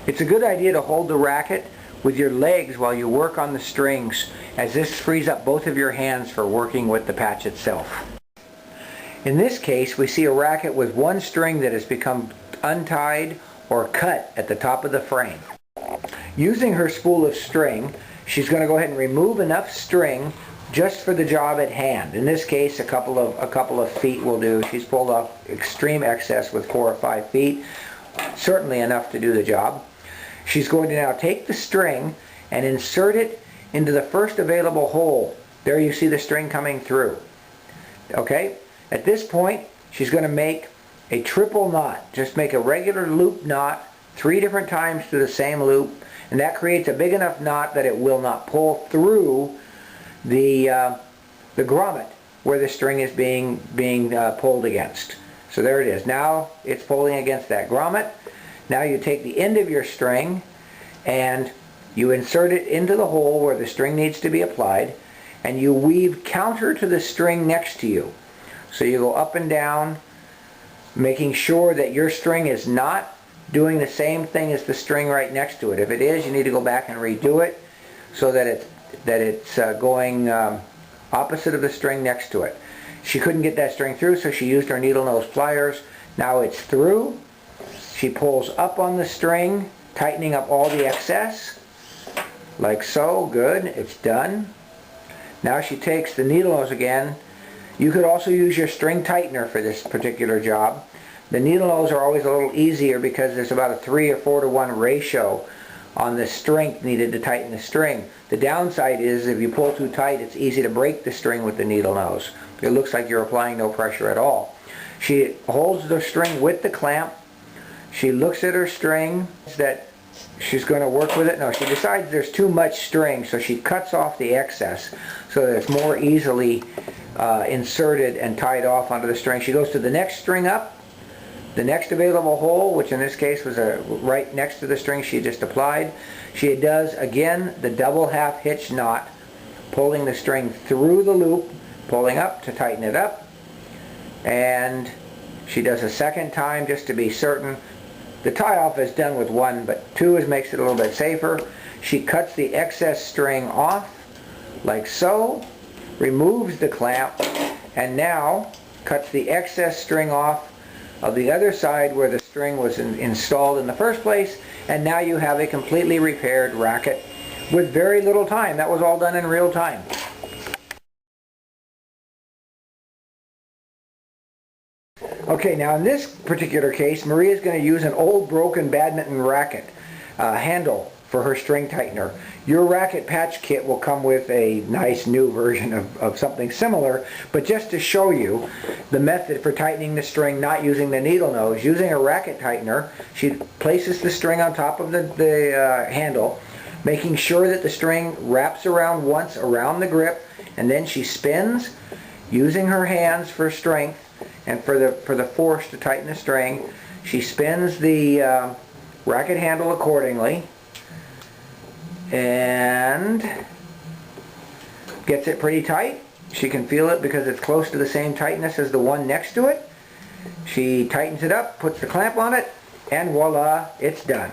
It's a good idea to hold the racket with your legs while you work on the strings, as this frees up both of your hands for working with the patch itself. In this case, we see a racket with one string that has become untied or cut at the top of the frame. Using her spool of string, she's going to go ahead and remove enough string just for the job at hand. In this case, a couple of feet will do. She's pulled off extreme excess with 4 or 5 feet, certainly enough to do the job. She's going to now take the string and insert it into the first available hole. There you see the string coming through. Okay? At this point, she's going to make a triple knot. Just make a regular loop knot 3 different times through the same loop, and that creates a big enough knot that it will not pull through the grommet where the string is being pulled against. So there it is. Now it's pulling against that grommet. Now you take the end of your string and you insert it into the hole where the string needs to be applied, and you weave counter to the string next to you. So you go up and down, making sure that your string is not doing the same thing as the string right next to it. If it is, you need to go back and redo it so that it's going opposite of the string next to it. She couldn't get that string through, so she used her needle nose pliers. Now it's through. She pulls up on the string, tightening up all the excess, like so. Good, it's done. Now she takes the needle nose again. You could also use your string tightener for this particular job. The needle nose are always a little easier because there's about a 3 or 4 to 1 ratio on the strength needed to tighten the string. The downside is if you pull too tight, it's easy to break the string with the needle nose. It looks like you're applying no pressure at all. She holds the string with the clamp. She looks at her string that she's going to work with it. No, she decides there's too much string, so she cuts off the excess so that it's more easily inserted and tied off onto the string. She goes to the next string up, the next available hole, which in this case was right next to the string she just applied. She does again the double half hitch knot, pulling the string through the loop, pulling up to tighten it up, and she does a second time just to be certain. The tie off is done with 1, but 2 makes it a little bit safer. She cuts the excess string off like so, removes the clamp, and now cuts the excess string off of the other side where the string was installed in the first place, and now you have a completely repaired racket with very little time. That was all done in real time. Okay, now in this particular case, Maria is going to use an old broken badminton racket handle for her string tightener. Your racket patch kit will come with a nice new version of something similar, but just to show you the method for tightening the string not using the needle nose, using a racket tightener, she places the string on top of the handle, making sure that the string wraps around once around the grip, and then she spins using her hands for strength and for the force to tighten the string. She spins the racket handle accordingly and gets it pretty tight. She can feel it because it's close to the same tightness as the one next to it. She tightens it up, puts the clamp on it, and voila, it's done.